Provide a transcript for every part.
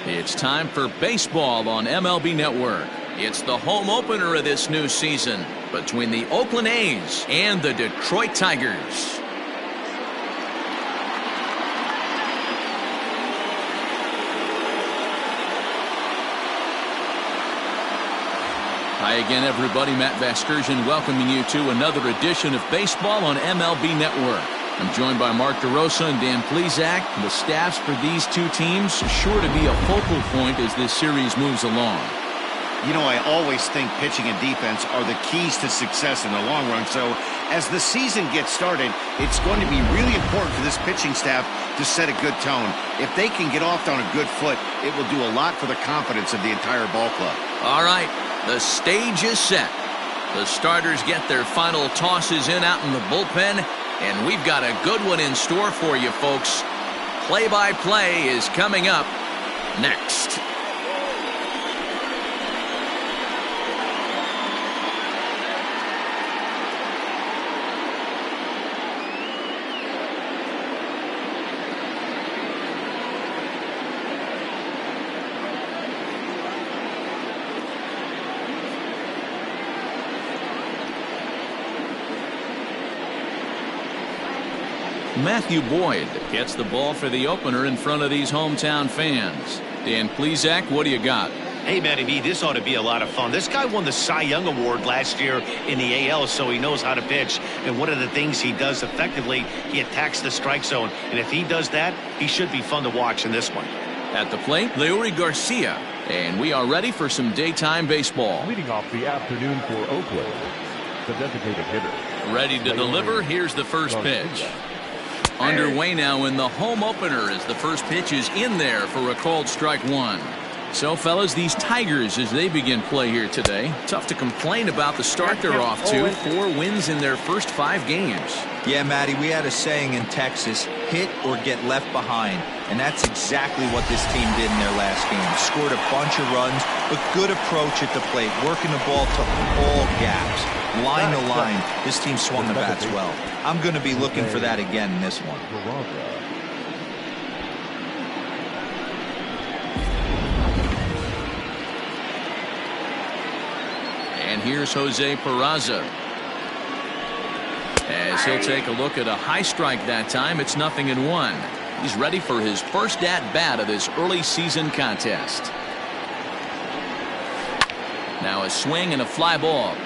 It's time for baseball on MLB Network. It's the home opener of this new season between the Oakland A's and the Detroit Tigers. Hi again, everybody. Matt Vasgersian welcoming you to another edition of baseball on MLB Network. I'm joined by Mark DeRosa and Dan Plesac. The staffs for these two teams are sure to be a focal point as this series moves along. You know, I always think pitching and defense are the keys to success in the long run. So as the season gets started, it's going to be really important for this pitching staff to set a good tone. If they can get off on a good foot, it will do a lot for the confidence of the entire ball club. All right, the stage is set. The starters get their final tosses in out in the bullpen, and we've got a good one in store for you, folks. Play-by-play is coming up next. Matthew Boyd gets the ball for the opener in front of these hometown fans. Dan Plesac, what do you got? Hey, Matty B, this ought to be a lot of fun. This guy won the Cy Young Award last year in the AL, so he knows how to pitch. And one of the things he does effectively, he attacks the strike zone. And if he does that, he should be fun to watch in this one. At the plate, Leury Garcia. And we are ready for some daytime baseball. Leading off the afternoon for Oakland, the designated hitter. Ready to deliver. Here's the first pitch. Underway now in the home opener as the first pitch is in there for a called strike one. So, fellas, these Tigers, as they begin play here today, tough to complain about the start they're off to. 4 wins in their first 5 games. Yeah, Matty, we had a saying in Texas, hit or get left behind. And that's exactly what this team did in their last game. Scored a bunch of runs, but good approach at the plate, working the ball to all gaps. Line to line, this team swung the bats well. I'm going to be looking for that again in this one. And here's Jose Peraza. As he'll take a look at a high strike that time, it's 0-1. He's ready for his first at-bat of this early season contest. Now a swing and a fly ball.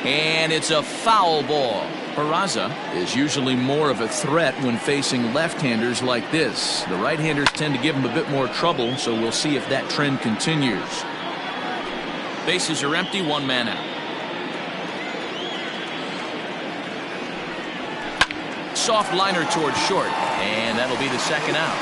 And it's a foul ball. Peraza is usually more of a threat when facing left-handers like this. The right-handers tend to give him a bit more trouble, so we'll see if that trend continues. Bases are empty, 1 man out. Soft liner towards short, and that'll be the second out.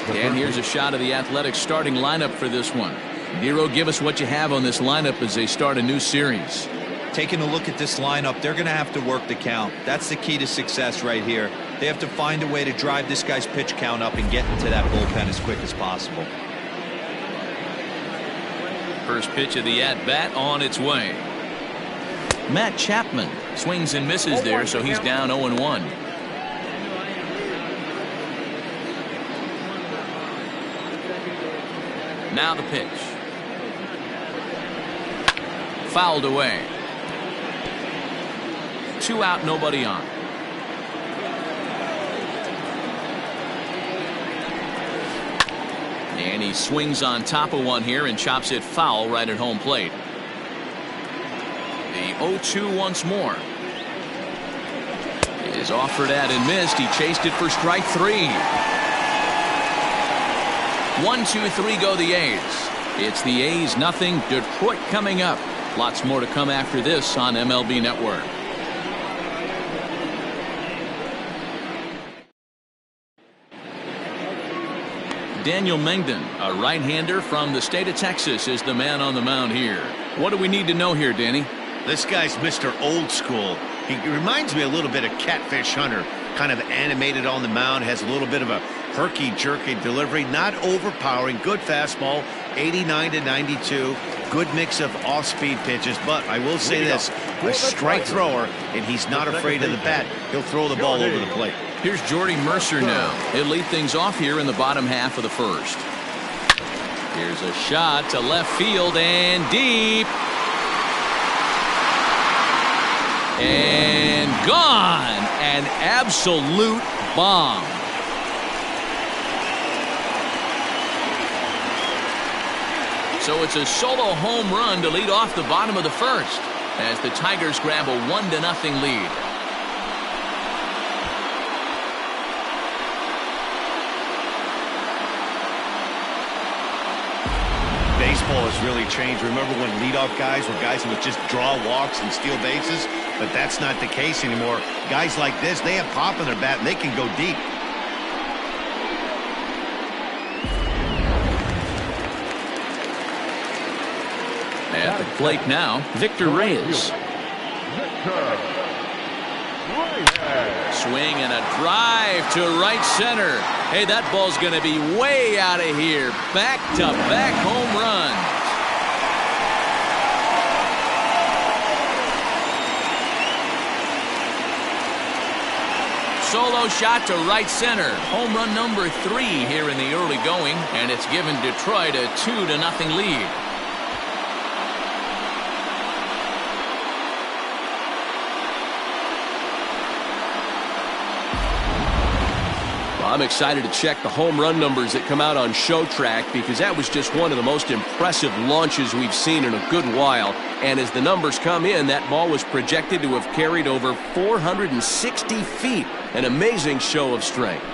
And here's a shot of the Athletics starting lineup for this one. Nero, give us what you have on this lineup as they start a new series. Taking a look at this lineup, they're going to have to work the count. That's the key to success right here. They have to find a way to drive this guy's pitch count up and get into that bullpen as quick as possible. First pitch of the at-bat on its way. Matt Chapman swings and misses there, so he's down 0-1. Now the pitch. Fouled away. 2 out, nobody on. And he swings on top of one here and chops it foul right at home plate. The 0-2 once more. Is offered at and missed. He chased it for strike 3. 1-2-3 go the A's. It's the A's nothing. Detroit coming up. Lots more to come after this on MLB Network. Daniel Mengden, a right-hander from the state of Texas, is the man on the mound here. What do we need to know here, Danny? This guy's Mr. Old School. He reminds me a little bit of Catfish Hunter. Kind of animated on the mound, has a little bit of a herky-jerky delivery, not overpowering, good fastball, 89 to 92. Good mix of off-speed pitches, but I will say this, a strike thrower, and he's not afraid of the bat. He'll throw the ball over the plate. Here's Jordy Mercer now. He'll lead things off here in the bottom half of the first. Here's a shot to left field and deep. And gone. An absolute bomb. So it's a solo home run to lead off the bottom of the first as the Tigers grab a 1-0 lead. Baseball has really changed. Remember when leadoff guys were guys who would just draw walks and steal bases? But that's not the case anymore. Guys like this, they have pop in their bat and they can go deep. At the plate now, Victor Reyes. Swing and a drive to right center. Hey, that ball's going to be way out of here. Back-to-back home runs. Solo shot to right center. Home run number 3 here in the early going, and it's given Detroit a 2-0 lead. I'm excited to check the home run numbers that come out on ShowTrack because that was just one of the most impressive launches we've seen in a good while. And as the numbers come in, that ball was projected to have carried over 460 feet. An amazing show of strength.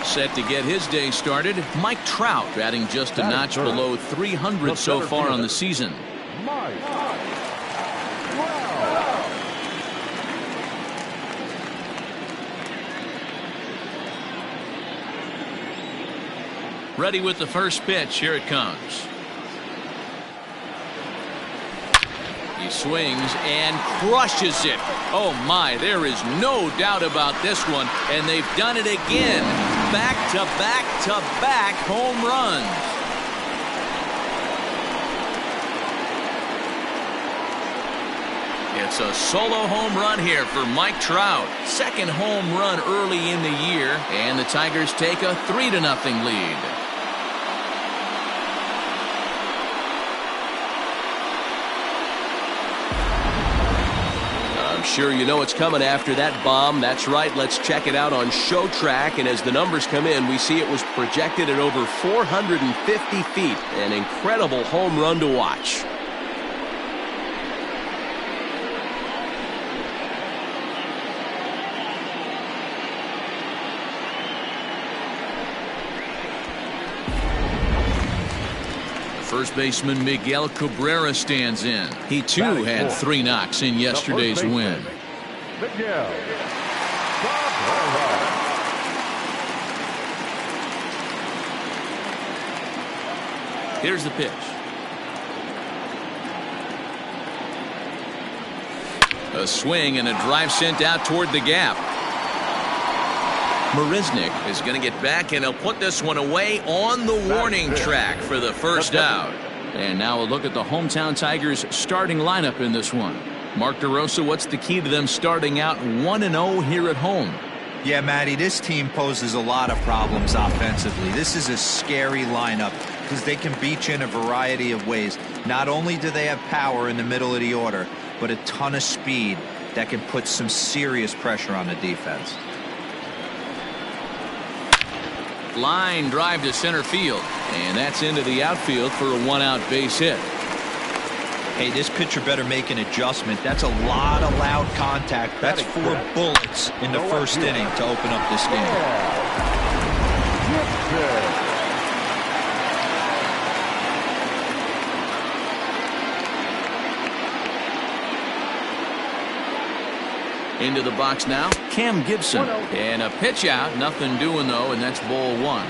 Set to get his day started, Mike Trout batting just a notch below 300 so far on the season. Ready with the first pitch. Here it comes. He swings and crushes it. Oh my, there is no doubt about this one, and they've done it again. Back-to-back-to-back home runs. It's a solo home run here for Mike Trout. Second home run early in the year, and the Tigers take a 3-0 lead. Sure, you know what's coming after that bomb. That's right. Let's check it out on ShowTrack. And as the numbers come in, we see it was projected at over 450 feet. An incredible home run to watch. First baseman Miguel Cabrera stands in. He too had 3 knocks in yesterday's win. Here's the pitch. A swing and a drive sent out toward the gap. Marisnick is going to get back, and he'll put this one away on the warning track for the first out. And now a look at the hometown Tigers starting lineup in this one. Mark DeRosa, what's the key to them starting out 1-0 here at home? Yeah, Matty, this team poses a lot of problems offensively. This is a scary lineup because they can beat you in a variety of ways. Not only do they have power in the middle of the order, but a ton of speed that can put some serious pressure on the defense. Line drive to center field, and that's into the outfield for a 1-out base hit. Hey, this pitcher better make an adjustment. That's a lot of loud contact. That's 4 bullets in the first inning to open up this game. Into the box now, Cam Gibson. And a pitch out, nothing doing though, and that's ball 1.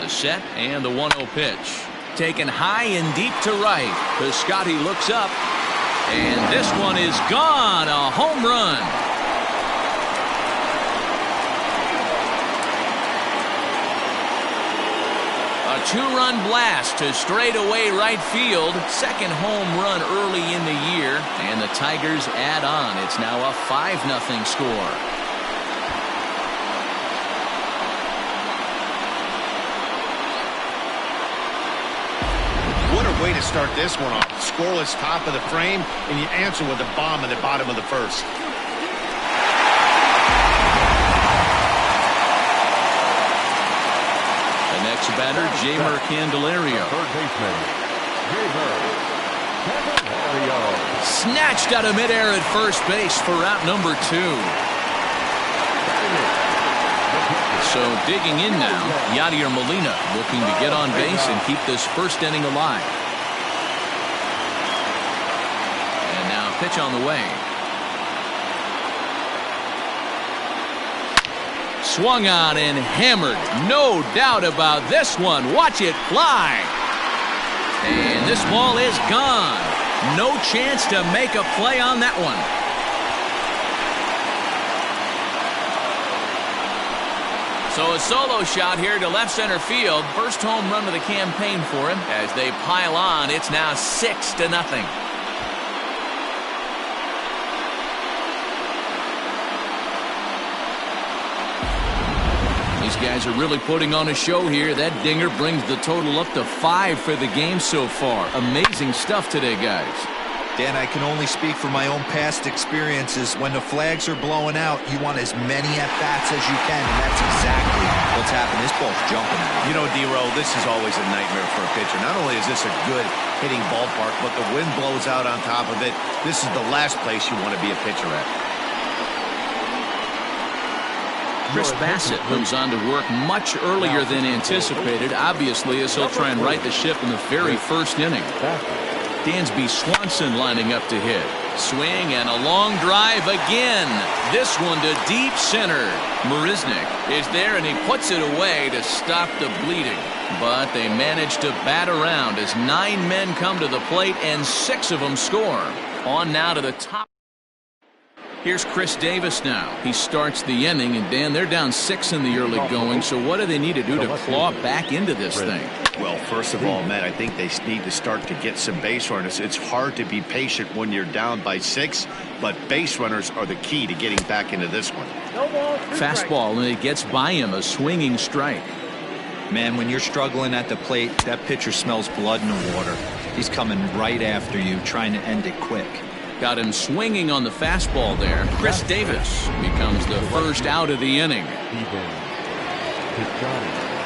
The set and the 1-0 pitch. Taken high and deep to right. Piscotty looks up. And this one is gone. A home run. A 2-run blast to straightaway right field. Second home run early in the year. And the Tigers add on. It's now a 5-0 score. What a way to start this one off. Scoreless top of the frame, and you answer with a bomb in the bottom of the first. The next batter, Jeimer Candelario. Third baseman, Jeimer Candelario. Snatched out of midair at first base for out number 2. So digging in now, Yadier Molina looking to get on base and keep this first inning alive. And now pitch on the way. Swung on and hammered. No doubt about this one. Watch it fly. And this ball is gone. No chance to make a play on that one. So a solo shot here to left center field. First home run of the campaign for him. As they pile on, it's now 6-0. These guys are really putting on a show here. That dinger brings the total up to 5 for the game so far. Amazing stuff today, guys. Dan, I can only speak from my own past experiences. When the flags are blowing out, you want as many at-bats as you can, and that's exactly what's happened. This ball's jumping out. You know, D-Row, this is always a nightmare for a pitcher. Not only is this a good hitting ballpark, but the wind blows out on top of it. This is the last place you want to be a pitcher at. Chris Bassett comes on to work much earlier than anticipated, obviously, as he'll try and right the ship in the very first inning. Dansby Swanson lining up to hit. Swing and a long drive again. This one to deep center. Marisnik is there and he puts it away to stop the bleeding. But they manage to bat around as 9 men come to the plate and 6 of them score. On now to the top. Here's Chris Davis now. He starts the inning, and Dan, they're down 6 in the early going, so what do they need to do to claw back into this thing? Well, first of all, Matt, I think they need to start to get some base runners. It's hard to be patient when you're down by 6, but base runners are the key to getting back into this one. Fastball, and it gets by him, a swinging strike. Man, when you're struggling at the plate, that pitcher smells blood in the water. He's coming right after you, trying to end it quick. Got him swinging on the fastball there. Chris Davis becomes the first out of the inning.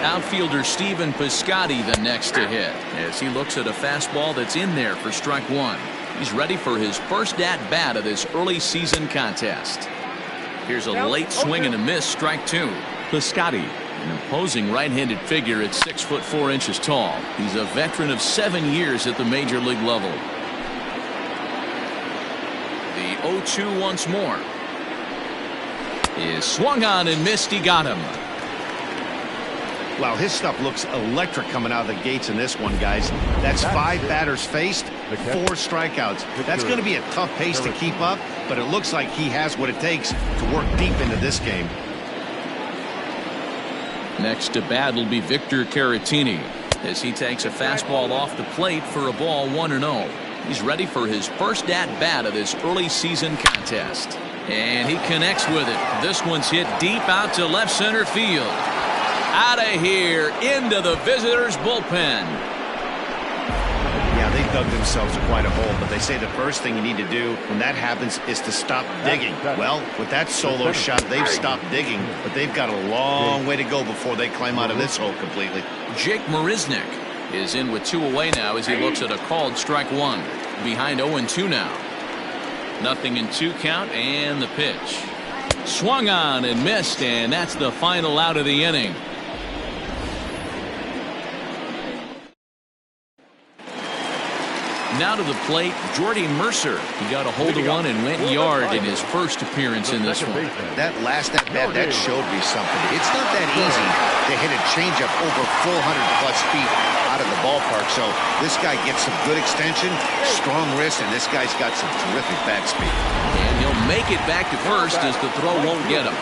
Outfielder Stephen Piscotty the next to hit as he looks at a fastball that's in there for strike 1. He's ready for his first at-bat of this early season contest. Here's a late swing and a miss, strike 2. Piscotty, an imposing right-handed figure at 6'4" tall. He's a veteran of 7 years at the major league level. The 0-2 once more. Is swung on and missed. He got him. Wow, his stuff looks electric coming out of the gates in this one, guys. That's 5 batters faced, 4 strikeouts. That's going to be a tough pace to keep up, but it looks like he has what it takes to work deep into this game. Next to bat will be Victor Caratini as he takes a fastball off the plate for a ball 1-0. He's ready for his first at-bat of this early season contest. And he connects with it. This one's hit deep out to left center field. Out of here into the visitors' bullpen. Yeah, they dug themselves quite a hole, but they say the first thing you need to do when that happens is to stop digging. Well, with that solo shot, they've stopped digging, but they've got a long way to go before they climb out of this hole completely. Jake Marisnik is in with 2 away now as he looks at a called strike 1. Behind 0-2 now. 0-2 count and the pitch. Swung on and missed, and that's the final out of the inning. Now to the plate, Jordy Mercer. He got a hold of one and went yard in his first appearance in this one. That last at bat, that showed me something. It's not that easy to hit a changeup over 400+ feet out of the ballpark. So this guy gets some good extension, strong wrist, and this guy's got some terrific bat speed. And he'll make it back to first as the throw won't get him.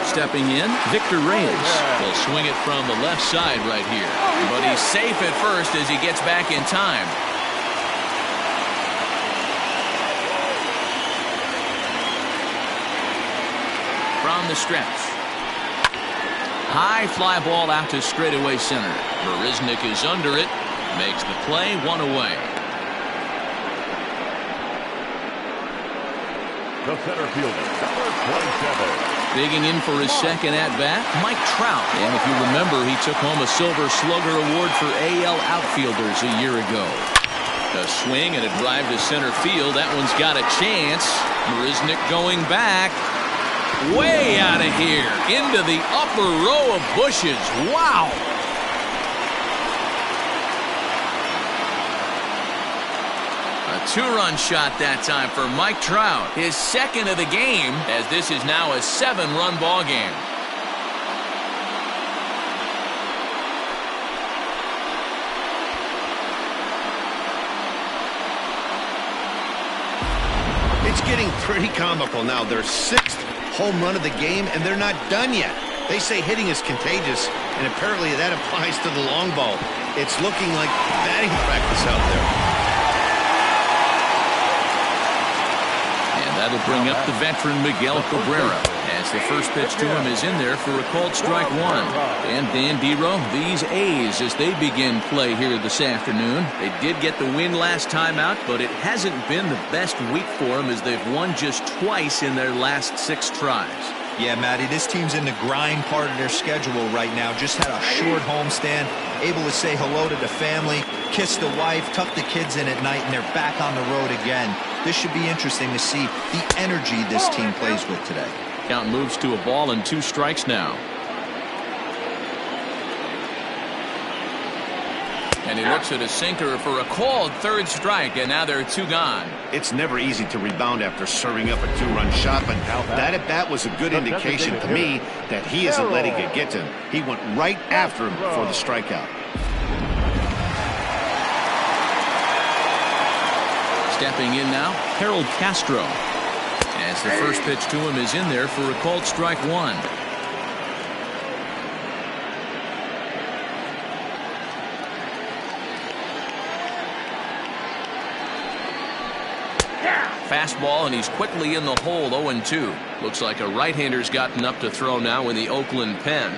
Stepping in, Victor Reyes will swing it from the left side right here. But he's safe at first as he gets back in time. From the stretch. High fly ball out to straightaway center. Marisnick is under it. Makes the play, 1 away. The center fielder, number 27. Digging in for his second at-bat, Mike Trout. And if you remember, he took home a Silver Slugger Award for AL outfielders a year ago. A swing and a drive to center field. That one's got a chance. Marisnick going back. Way out of here. Into the upper row of bushes. Wow. A 2-run shot that time for Mike Trout. His second of the game, as this is now a 7-run ball game. It's getting pretty comical now. Their 6th home run of the game, and they're not done yet. They say hitting is contagious, and apparently that applies to the long ball. It's looking like batting practice out there. That'll bring up the veteran Miguel Cabrera as the first pitch to him is in there for a called strike 1. And Dan Dero, these A's as they begin play here this afternoon. They did get the win last time out, but it hasn't been the best week for them as they've won just twice in their last 6 tries. Yeah, Matty, this team's in the grind part of their schedule right now. Just had a short homestand, able to say hello to the family, kiss the wife, tuck the kids in at night, and they're back on the road again. This should be interesting to see the energy this team plays with today. Count moves to a ball and 2 strikes now. And he looks at a sinker for a called 3rd strike, and now there are 2 gone. It's never easy to rebound after serving up a 2-run shot, but that at-bat was a good indication to me that he isn't letting it get to him. He went right after him for the strikeout. Stepping in now, Harold Castro. As the first pitch to him is in there for a called strike 1. Fastball, and he's quickly in the hole, 0-2. Looks like a right-hander's gotten up to throw now in the Oakland pen.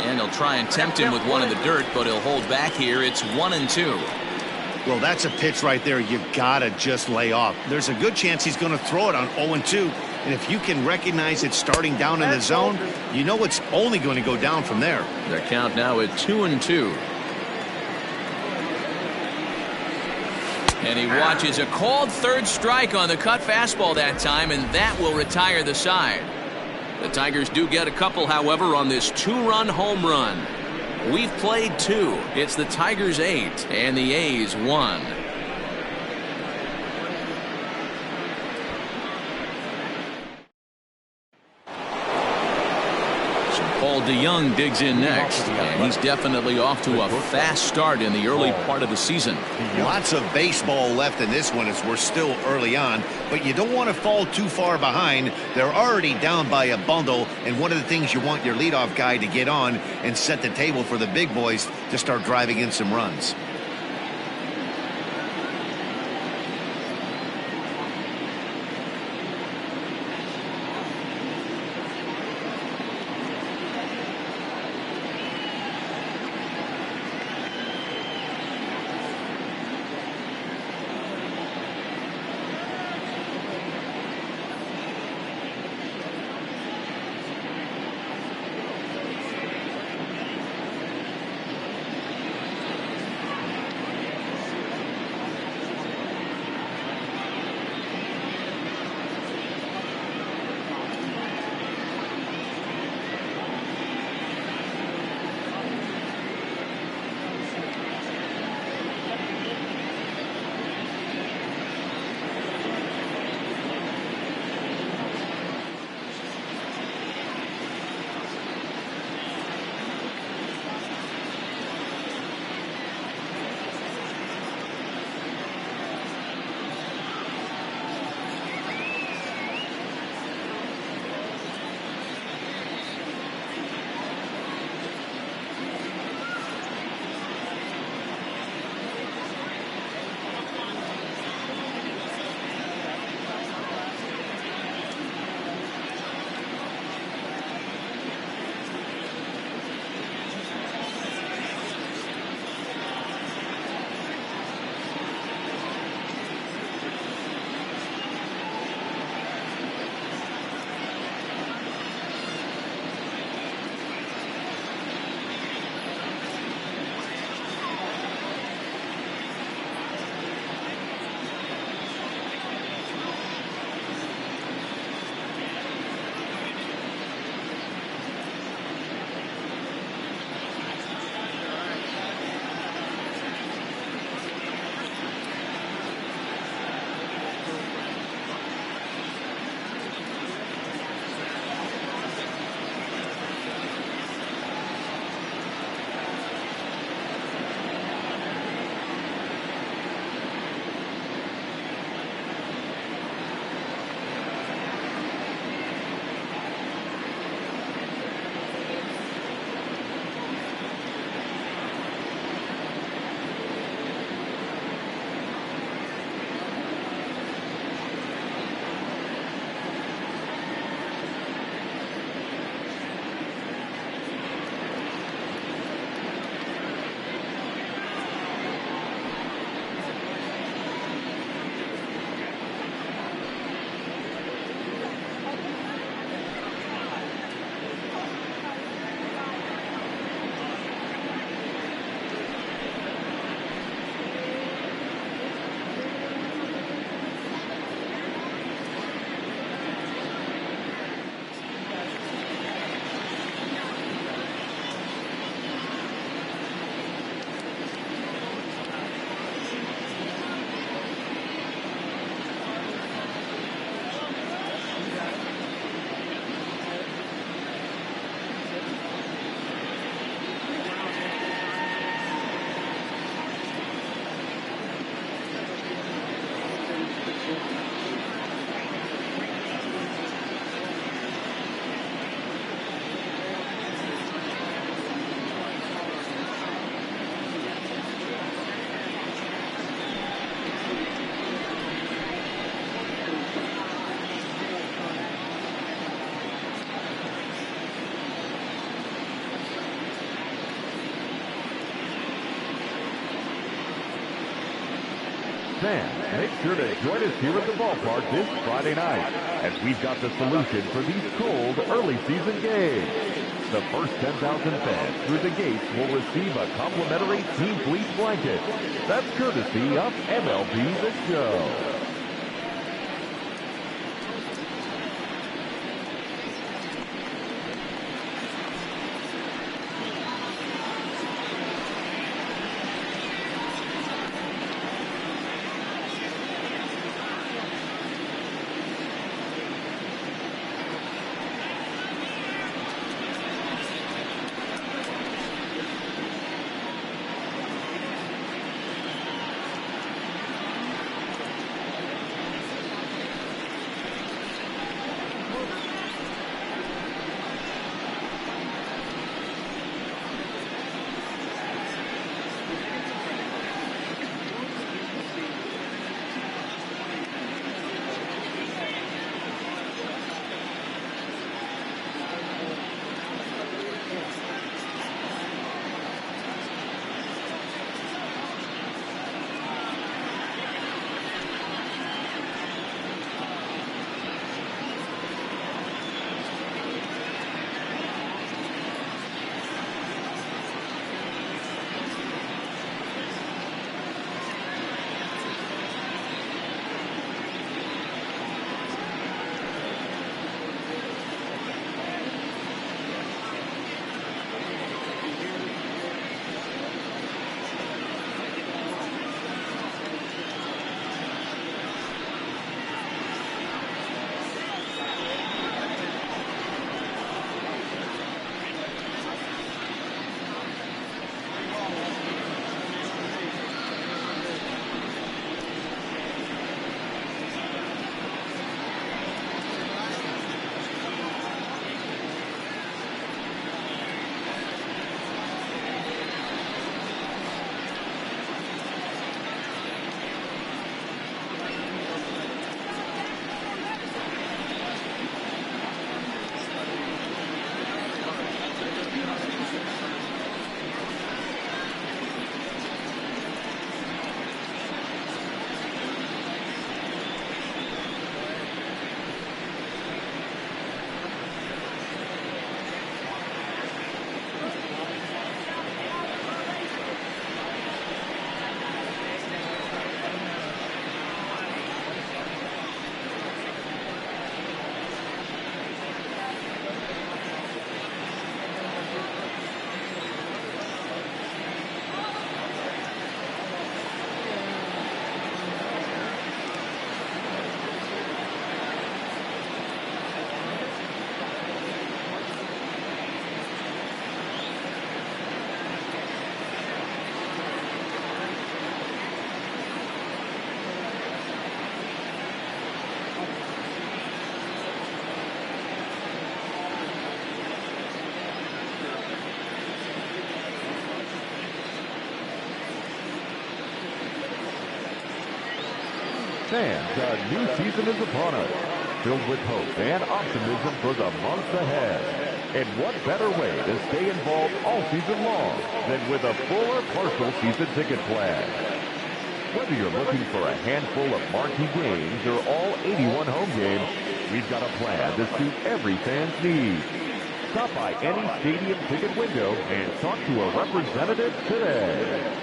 And he'll try and tempt him with one in the dirt, but he'll hold back here. It's 1-2. Well, that's a pitch right there you gotta just lay off. There's a good chance he's going to throw it on 0-2. And if you can recognize it starting down in the zone, you know it's only going to go down from there. Their count now at 2-2. And he watches a called 3rd strike on the cut fastball that time, and that will retire the side. The Tigers do get a couple, however, on this 2-run home run. We've played 2. It's the Tigers 8 and the A's 1. Paul DeYoung digs in next, and he's definitely off to a fast start in the early part of the season. Lots of baseball left in this one as we're still early on, but you don't want to fall too far behind. They're already down by a bundle, and one of the things you want your leadoff guy to get on and set the table for the big boys to start driving in some runs. Fans, make sure to join us here at the ballpark this Friday night as we've got the solution for these cold early season games. The first 10,000 fans through the gates will receive a complimentary Team Fleece blanket. That's courtesy of MLB The Show. Fans, a new season is upon us, filled with hope and optimism for the months ahead. And what better way to stay involved all season long than with a full or partial season ticket plan? Whether you're looking for a handful of marquee games or all 81 home games, we've got a plan to suit every fan's needs. Stop by any stadium ticket window and talk to a representative today.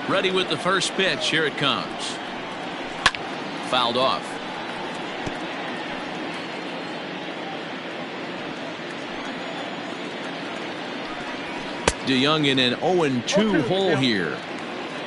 Ready with the first pitch. Here it comes. Fouled off. DeYoung in an 0-2 hole here.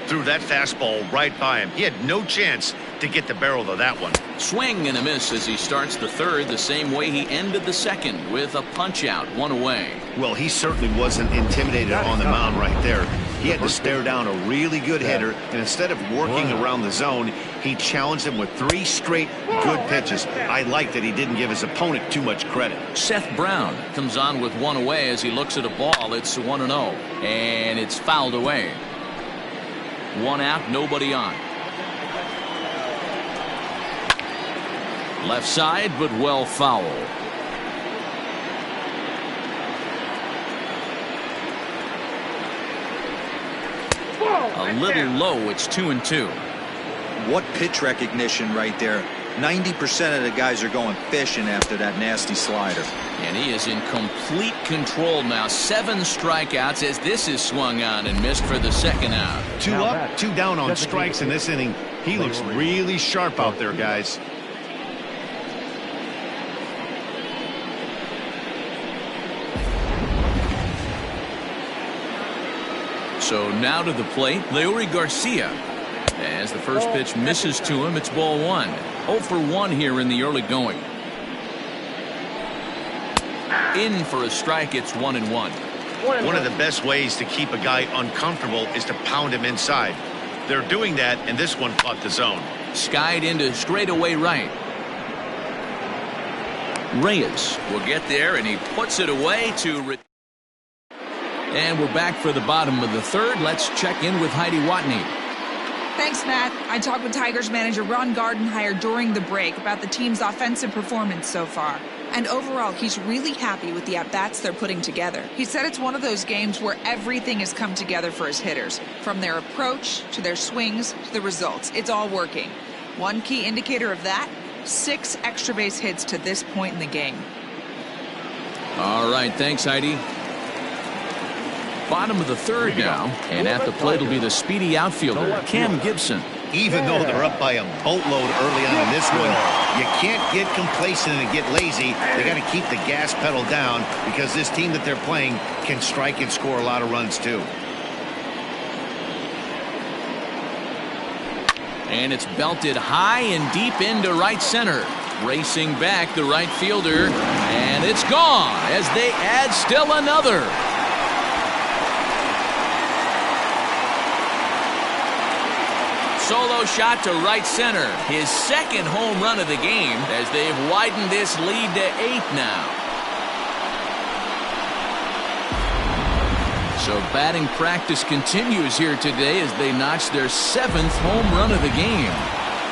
Threw that fastball right by him. He had no chance to get the barrel of that one. Swing and a miss as he starts the third the same way he ended the second with a punch out, one away. Well, he certainly wasn't intimidated on the mound right there. He had to stare down a really good hitter, and instead of working around the zone, he challenged him with 3 straight good pitches. I like that he didn't give his opponent too much credit. Seth Brown comes on with 1 away as he looks at a ball. It's 1-0, and it's fouled away. 1 out, nobody on. Left side, but well foul. A little low. It's 2-2. What pitch recognition right there. 90% of the guys are going fishing after that nasty slider. And he is in complete control now. 7 strikeouts as this is swung on and missed for the 2nd out. 2 up, 2 down on strikes in this inning. He looks really sharp out there, guys. So now to the plate, Leury Garcia. As the first pitch misses to him, it's ball 1. 0 for 1 here in the early going. In for a strike, it's 1-1. One of the best ways to keep a guy uncomfortable is to pound him inside. They're doing that, and this one caught the zone. Skied into straightaway right. Reyes will get there, and he puts it away to... And we're back for the bottom of the 3rd. Let's check in with Heidi Watney. Thanks, Matt. I talked with Tigers manager Ron Gardenhire during the break about the team's offensive performance so far. And overall, he's really happy with the at-bats they're putting together. He said it's one of those games where everything has come together for his hitters. From their approach, to their swings, to the results. It's all working. One key indicator of that, 6 extra base hits to this point in the game. All right, thanks, Heidi. Bottom of the 3rd now, and at the plate will be the speedy outfielder, Cam Gibson. Even though they're up by a boatload early on in this one, you can't get complacent and get lazy. They got to keep the gas pedal down because this team that they're playing can strike and score a lot of runs too. And it's belted high and deep into right center. Racing back the right fielder, and it's gone as they add still another. Solo shot to right center. His 2nd home run of the game as they've widened this lead to 8 now. So batting practice continues here today as they notch their 7th home run of the game.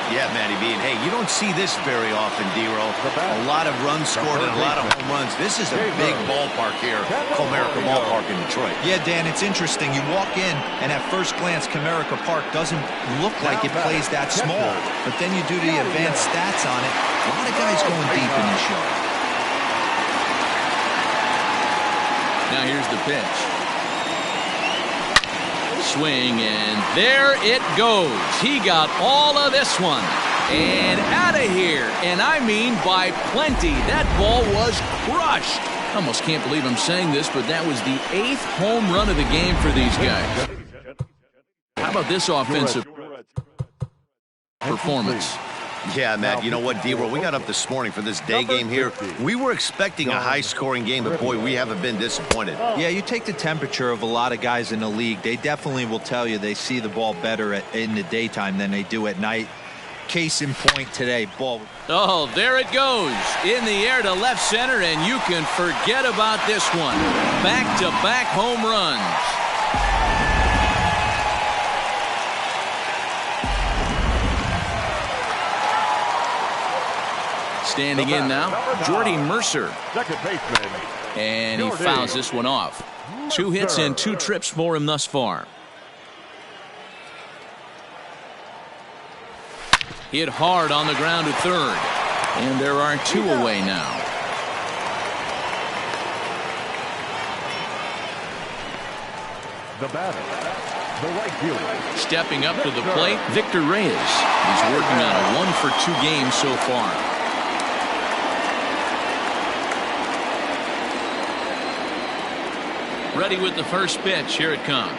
Yeah, Matty B. And hey, you don't see this very often, D-Roll. A lot of runs scored and a lot of home runs. This is a big ballpark here, Comerica Ballpark in Detroit. Yeah, Dan, it's interesting. You walk in, and at first glance, Comerica Park doesn't look like it plays that small. But then you do the advanced stats on it. A lot of guys going deep in this yard. Now here's the pitch. Swing, and there it goes. He got all of this one. And out of here. And I mean by plenty. That ball was crushed. Almost can't believe I'm saying this, but that was the 8th home run of the game for these guys. How about this offensive performance? Yeah, Matt, you know what, D-Roll, we got up this morning for this day game here. We were expecting a high-scoring game, but, boy, we haven't been disappointed. Yeah, you take the temperature of a lot of guys in the league. They definitely will tell you they see the ball better in the daytime than they do at night. Case in point today, ball. Oh, there it goes. In the air to left center, and you can forget about this one. Back-to-back home runs. Standing in now, Jordy Mercer. Second baseman. And he fouls this one off. 2 hits and 2 trips for him thus far. Hit hard on the ground to 3rd. And there are 2 away now. The batter, the right fielder. Stepping up to the plate, Victor Reyes. He's working on a 1-for-2 game so far. Ready with the first pitch. Here it comes.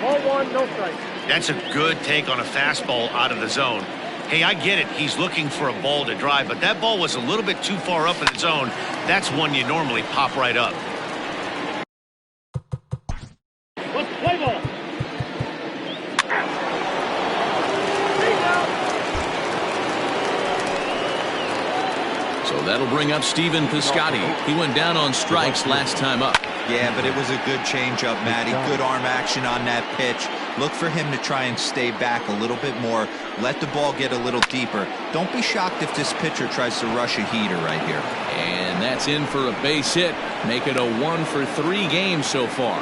Ball 1, no strike. That's a good take on a fastball out of the zone. Hey, I get it. He's looking for a ball to drive, but that ball was a little bit too far up in the zone. That's one you normally pop right up. Let's play So that'll bring up Stephen Piscotty. He went down on strikes last time up. Yeah, but it was a good changeup, Matty. Good arm action on that pitch. Look for him to try and stay back a little bit more. Let the ball get a little deeper. Don't be shocked if this pitcher tries to rush a heater right here. And that's in for a base hit. Make it a 1-for-3 game so far.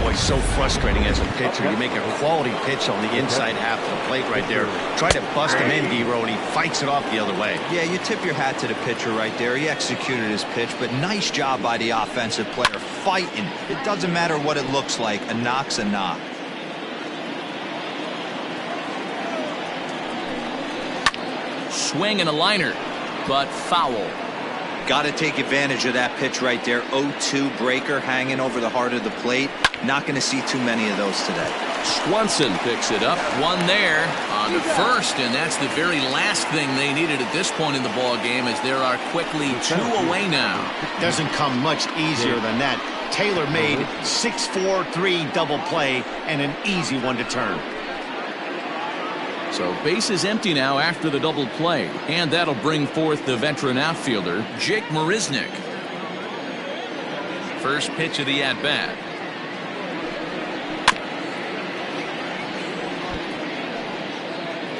Boy, so frustrating as a pitcher. You make a quality pitch on the inside half of the plate right there. Try to bust him in, D-Row, and he fights it off the other way. Yeah, you tip your hat to the pitcher right there. He executed his pitch, but nice job by the offensive player fighting. It doesn't matter what it looks like. A knock's a knock. Swing and a liner, but foul. Got to take advantage of that pitch right there. 0-2 breaker hanging over the heart of the plate. Not going to see too many of those today. Swanson picks it up. One there on the first, and that's the very last thing they needed at this point in the ball game, as there are quickly 2 away now. Doesn't come much easier than that. Taylor made 6-4-3 double play and an easy one to turn. So base is empty now after the double play, and that'll bring forth the veteran outfielder, Jake Marisnick. First pitch of the at-bat.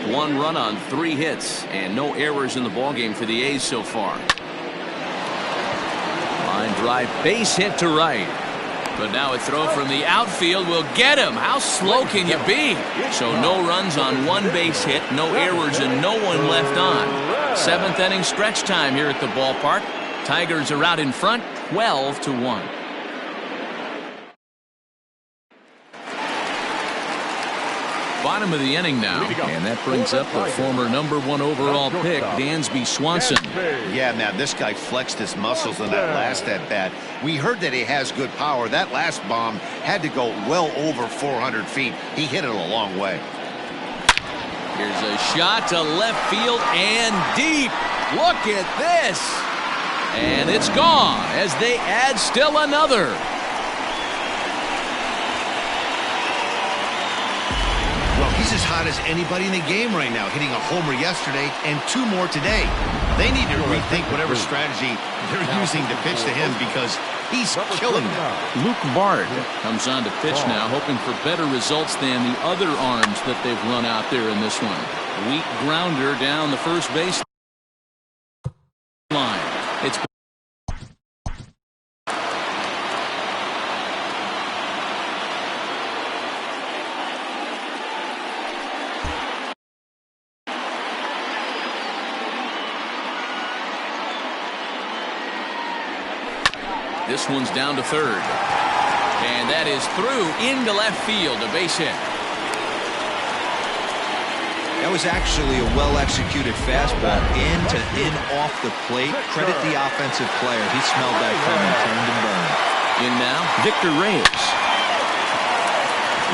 One run on 3 hits, and no errors in the ballgame for the A's so far. Line drive, base hit to right. But now a throw from the outfield will get him. How slow can you be? So no runs on 1 base hit, no errors, and no one left on. 7th inning stretch time here at the ballpark. Tigers are out in front, 12-1. Bottom of the inning now, and that brings up the former #1 overall pick, Dansby Swanson. Yeah, man, this guy flexed his muscles in that last at-bat. We heard that he has good power. That last bomb had to go well over 400 feet. He hit it a long way. Here's a shot to left field and deep. Look at this. And it's gone as they add still another. He's as hot as anybody in the game right now, hitting a homer yesterday and 2 more today. They need to rethink whatever strategy they're using to pitch to him, because he's killing them. Luke Bard comes on to pitch now, hoping for better results than the other arms that they've run out there in this one. Weak grounder down the first base line. It's This one's down to third. And that is through into left field, a base hit. That was actually a well-executed fastball in off the plate. Credit the offensive player. He smelled that coming, turned and burned. In now, Victor Reyes.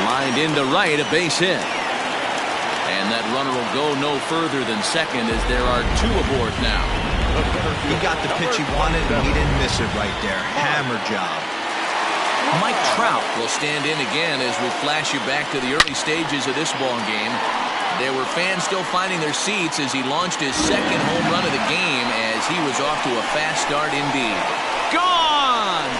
Lined into right, a base hit. And that runner will go no further than second, as there are 2 aboard now. He got the pitch he wanted, and he didn't miss it right there. Hammer job. Mike Trout will stand in again as we flash you back to the early stages of this ball game. There were fans still finding their seats as he launched his 2nd home run of the game, as he was off to a fast start indeed. Gone!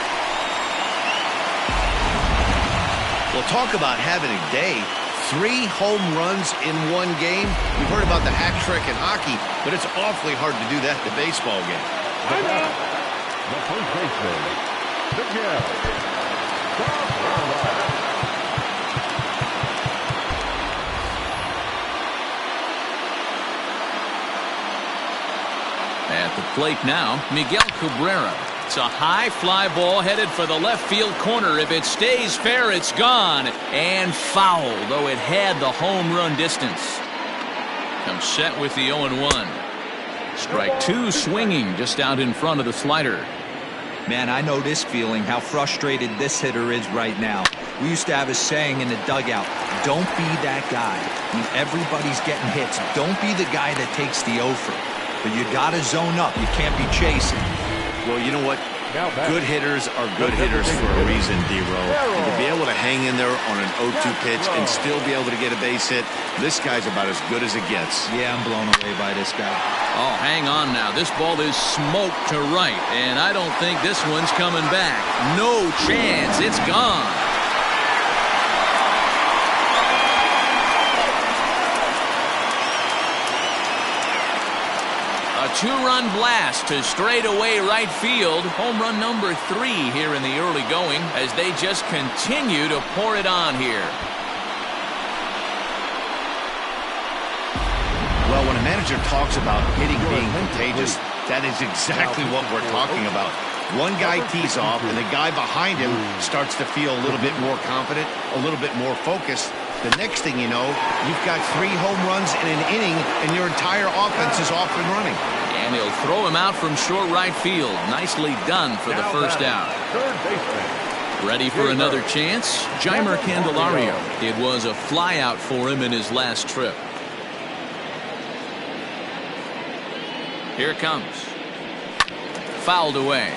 Well, talk about having a day. 3 home runs in 1 game. We've heard about the hat trick in hockey, but it's awfully hard to do that in a baseball game. The first baseman, Miguel. At the plate now, Miguel Cabrera. It's a high fly ball headed for the left field corner. If it stays fair, it's gone. And foul, though it had the home run distance. Comes set with the 0-1. Strike 2 swinging just out in front of the slider. Man, I know this feeling, how frustrated this hitter is right now. We used to have a saying in the dugout, don't be that guy. When everybody's getting hits, don't be the guy that takes the offer. But you got to zone up. You can't be chasing. Well, you know what? Good hitters are good hitters for a reason, D-Row. And to be able to hang in there on an 0-2 pitch and still be able to get a base hit, this guy's about as good as it gets. Yeah, I'm blown away by this guy. Oh, hang on now. This ball is smoked to right, and I don't think this one's coming back. No chance. It's gone. A two-run blast to straightaway right field. Home run number 3 here in the early going as they just continue to pour it on here. Well, when a manager talks about hitting being contagious, that is exactly what we're talking about. One guy tees off, and the guy behind him starts to feel a little bit more confident, a little bit more focused. The next thing you know, you've got 3 home runs in an inning, and your entire offense is off and running. And he'll throw him out from short right field. Nicely done for the first out. Ready for another chance? Jeimer Candelario. It was a flyout for him in his last trip. Here it comes. Fouled away.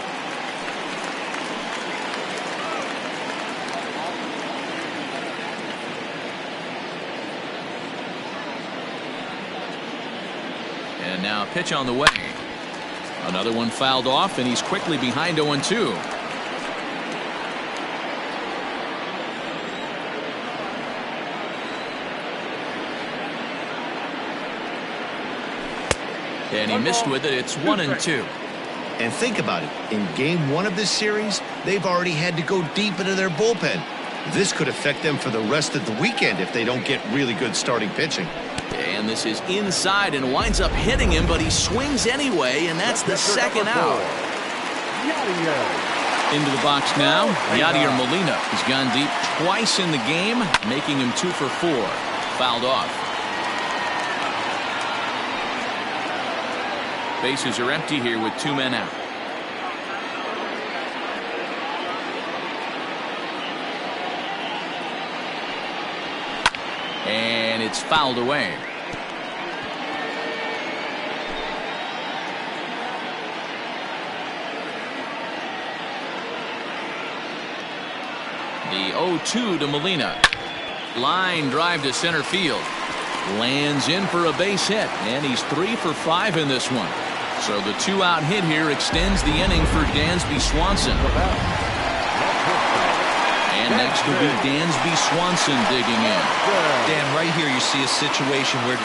And now pitch on the way. Another one fouled off, and he's quickly behind 0-2. And he missed with it. It's 1-2. And think about it. In game 1 of this series, they've already had to go deep into their bullpen. This could affect them for the rest of the weekend if they don't get really good starting pitching. And this is inside and winds up hitting him, but he swings anyway, and that's the second out. Into the box now, Yadier Molina has gone deep twice in the game, making him 2 for 4. Fouled off. Bases are empty here with 2 men out. And it's fouled away. The 0-2 to Molina. Line drive to center field. Lands in for a base hit, and he's 3 for 5 in this one. So the 2-out hit here extends the inning for Dansby Swanson. And next will be Dansby Swanson digging in. Dan, right here you see a situation where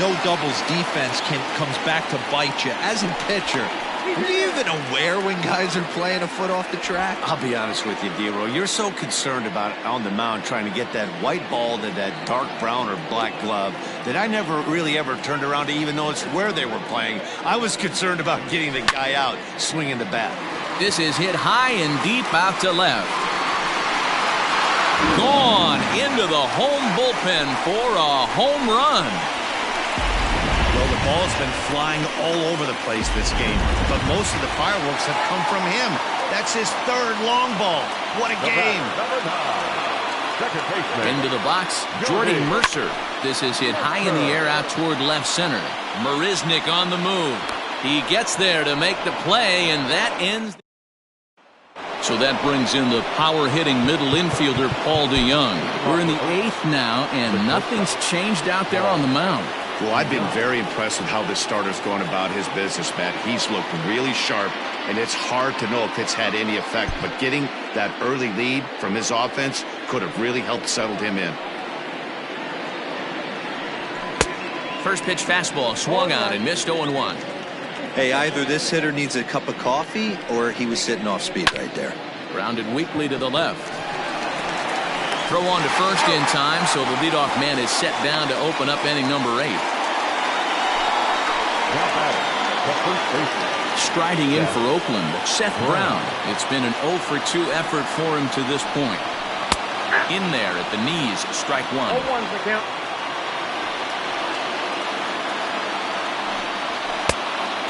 no doubles defense comes back to bite you. As a pitcher, are you even aware when guys are playing a foot off the track? I'll be honest with you, D-Row. You're so concerned about on the mound trying to get that white ball to that dark brown or black glove that I never really ever turned around to even notice where they were playing. I was concerned about getting the guy out swinging the bat. This is hit high and deep out to left. Gone into the home bullpen for a home run. Well, the ball's been flying all over the place this game, but most of the fireworks have come from him. That's his 3rd long ball. What a game. Into the box, Jordy Mercer. This is hit high in the air out toward left center. Marisnik on the move. He gets there to make the play, and that ends. So that brings in the power-hitting middle infielder, Paul DeYoung. We're in the 8th now, and nothing's changed out there on the mound. Well, I've been very impressed with how this starter's going about his business, Matt. He's looked really sharp, and it's hard to know if it's had any effect, but getting that early lead from his offense could have really helped settle him in. First pitch fastball swung on and missed 0-1. Hey, either this hitter needs a cup of coffee or he was sitting off speed right there. Grounded weakly to the left. Throw on to first in time, so the leadoff man is set down to open up inning number 8. Striding in for Oakland, Seth Brown. It's been an 0 for 2 effort for him to this point. In there at the knees, strike 1. 0-1's the count.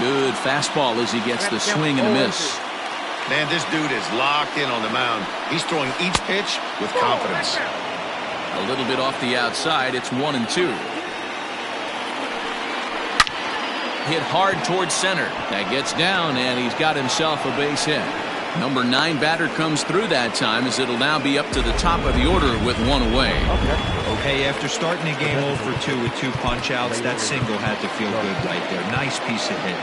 Good fastball as he gets the swing and a miss. Man, this dude is locked in on the mound. He's throwing each pitch with confidence. A little bit off the outside. It's 1-2. Hit hard towards center. That gets down, and he's got himself a base hit. Number 9 batter comes through that time, as it'll now be up to the top of the order with 1 away. Okay, after starting the game 0 for 2 with 2 punch-outs, that single had to feel good right there. Nice piece of hit.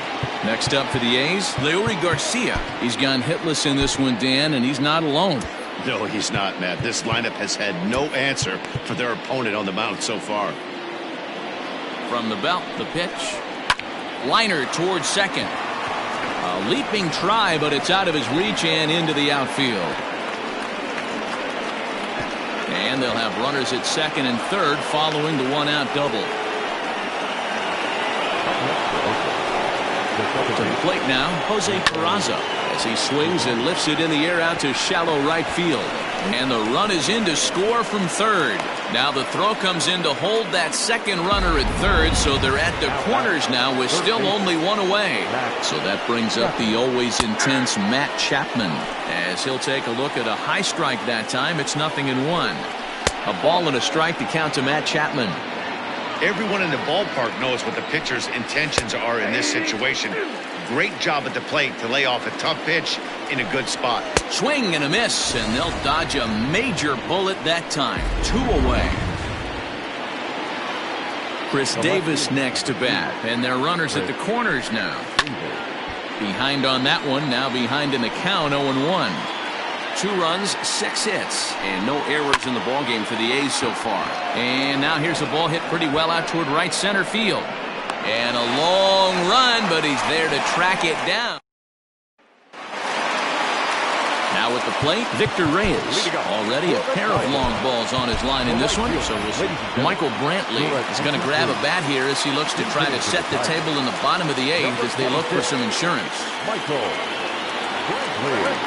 Next up for the A's, Leury Garcia. He's gone hitless in this one, Dan, and he's not alone. No, he's not, Matt. This lineup has had no answer for their opponent on the mound so far. From the belt, the pitch. Liner towards second. A leaping try, but it's out of his reach and into the outfield. And they'll have runners at second and third following the 1-out double. To the plate now, Jose Peraza, as he swings and lifts it in the air out to shallow right field. And the run is in to score from third. Now the throw comes in to hold that second runner at third, so they're at the corners now with still only 1 away. So that brings up the always intense Matt Chapman, as he'll take a look at a high strike that time. It's 0-1. A ball and a strike to count to Matt Chapman. Everyone in the ballpark knows what the pitcher's intentions are in this situation. Great job at the plate to lay off a tough pitch in a good spot. Swing and a miss, and they'll dodge a major bullet that time. 2 away. Chris Davis next to bat, and their runners at the corners now. Behind on that one, now behind in the count, 0-1. 2 runs, 6 hits, and no errors in the ballgame for the A's so far. And now here's a ball hit pretty well out toward right center field. And a long run, but he's there to track it down. Now at the plate, Victor Reyes. Already a pair of long balls on his line in this one. So we'll see. Michael Brantley is going to grab a bat here as he looks to try to set the table in the bottom of the 8th as they look for some insurance. Michael Brantley.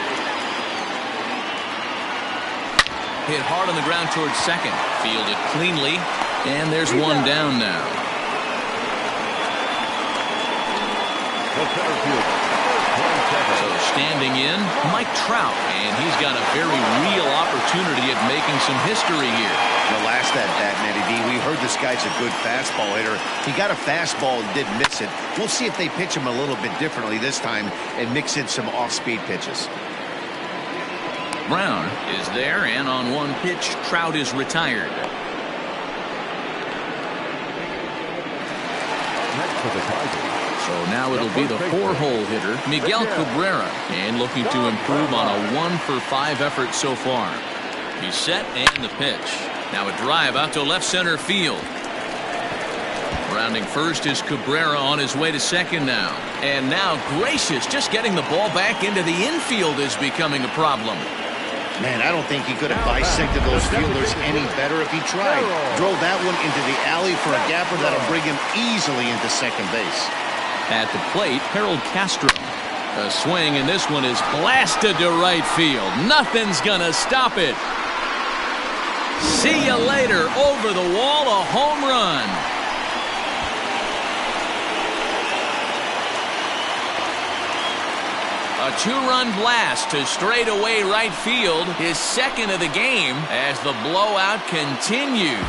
Hit hard on the ground towards second. Fielded cleanly. And there's 1 down now. So standing in, Mike Trout, and he's got a very real opportunity at making some history here. The last at bat, Matty D, we heard this guy's a good fastball hitter. He got a fastball and did miss it. We'll see if they pitch him a little bit differently this time and mix in some off-speed pitches. Brown is there, and on 1 pitch, Trout is retired. Next for the Tigers. So now it'll be the 4-hole hitter, Miguel Cabrera, and looking to improve on a 1 for 5 effort so far. He's set, and the pitch. Now a drive out to left center field. Rounding first is Cabrera on his way to second now. And now Gracious just getting the ball back into the infield is becoming a problem. Man, I don't think he could have bisected those fielders any better if he tried. Drove that one into the alley for a gapper that'll bring him easily into second base. At the plate, Harold Castro. A swing, and this one is blasted to right field. Nothing's gonna stop it. See you later. Over the wall, a home run. A 2-run blast to straightaway right field, his second of the game as the blowout continues.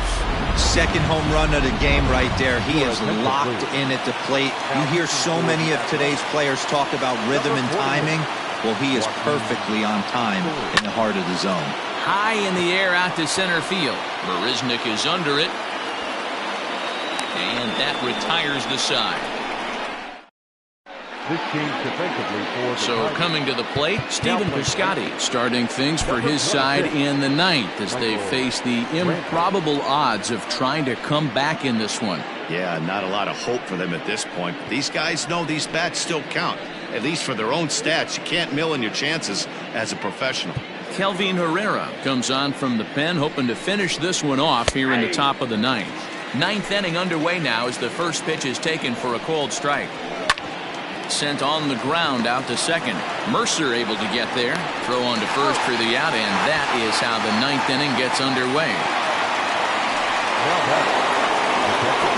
Second home run of the game right there. He is locked in at the plate. You hear so many of today's players talk about rhythm and timing. Well, he is perfectly on time in the heart of the zone. High in the air out to center field. Marisnik is under it. And that retires the side. This change defensively for the So coming to the plate, Stephen Piscotty starting things for his side in the 9th as they face the improbable odds of trying to come back in this one. Yeah, not a lot of hope for them at this point. But these guys know these bats still count, at least for their own stats. You can't mill in your chances as a professional. Kelvin Herrera comes on from the pen, hoping to finish this one off here in the top of the 9th. 9th inning underway now as the first pitch is taken for a called strike. Sent on the ground out to second. Mercer able to get there. Throw on to first for the out, and that is how the 9th inning gets underway.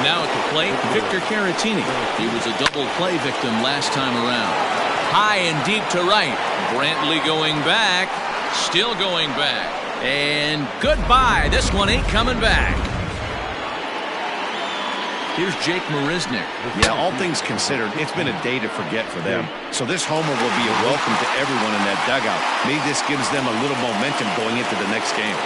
Now at the plate, Victor Caratini. He was a double play victim last time around. High and deep to right. Brantley going back. Still going back. And goodbye. This one ain't coming back. Here's Jake Marisnick. Yeah, all things considered, it's been a day to forget for them. So this homer will be a welcome to everyone in that dugout. Maybe this gives them a little momentum going into the next game.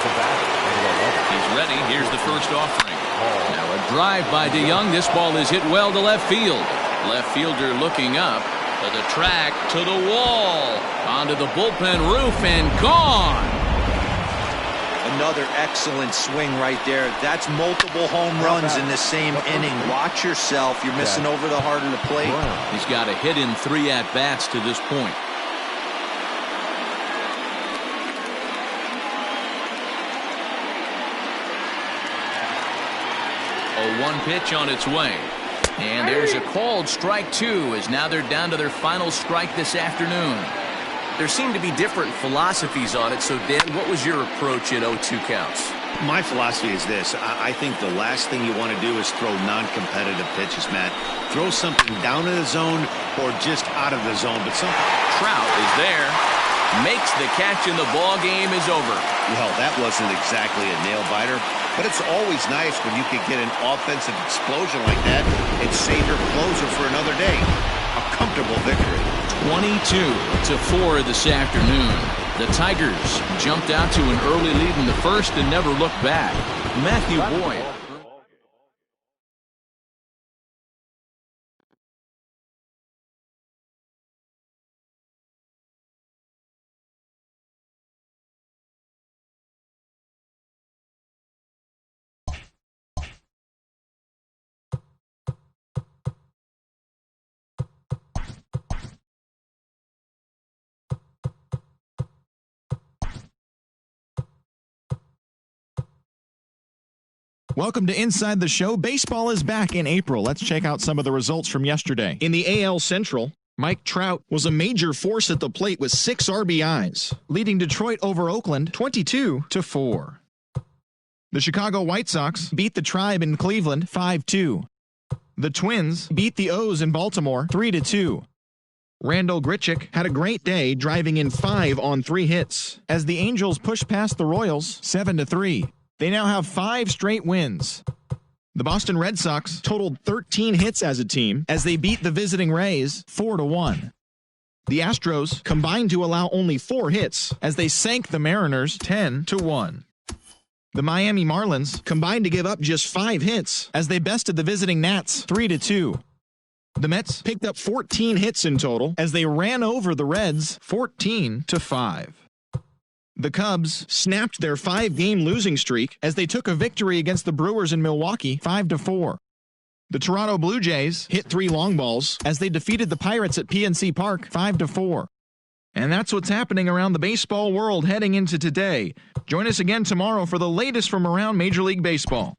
He's ready. Here's the first offering. Now a drive by DeYoung. This ball is hit well to left field. Left fielder looking up to the track, to the wall, onto the bullpen roof, and gone. Another excellent swing right there. That's multiple home runs in the same inning. Watch yourself. You're missing over the heart of the plate. He's got a hit in 3 at-bats to this point. A 1 pitch on its way. And there's a called strike 2, as now they're down to their final strike this afternoon. There seem to be different philosophies on it. So, Dan, what was your approach in 0-2 counts? My philosophy is this. I think the last thing you want to do is throw non-competitive pitches, Matt. Throw something down in the zone or just out of the zone. But Trout is there. Makes the catch, and the ball game is over. Well, that wasn't exactly a nail-biter, but it's always nice when you can get an offensive explosion like that and save your closer for another day. A comfortable victory. 22-4 this afternoon. The Tigers jumped out to an early lead in the first and never looked back. Matthew Boyd. Welcome to Inside the Show. Baseball is back in April. Let's check out some of the results from yesterday. In the AL Central, Mike Trout was a major force at the plate with 6 RBIs, leading Detroit over Oakland 22-4. The Chicago White Sox beat the Tribe in Cleveland 5-2. The Twins beat the O's in Baltimore 3-2. Randall Grichuk had a great day, driving in 5 on 3 hits, as the Angels pushed past the Royals 7-3. They now have 5 straight wins. The Boston Red Sox totaled 13 hits as a team as they beat the visiting Rays 4-1. The Astros combined to allow only 4 hits as they sank the Mariners 10-1. The Miami Marlins combined to give up just 5 hits as they bested the visiting Nats 3-2. The Mets picked up 14 hits in total as they ran over the Reds 14-5. The Cubs snapped their 5-game losing streak as they took a victory against the Brewers in Milwaukee 5-4. The Toronto Blue Jays hit 3 long balls as they defeated the Pirates at PNC Park 5-4. And that's what's happening around the baseball world heading into today. Join us again tomorrow for the latest from around Major League Baseball.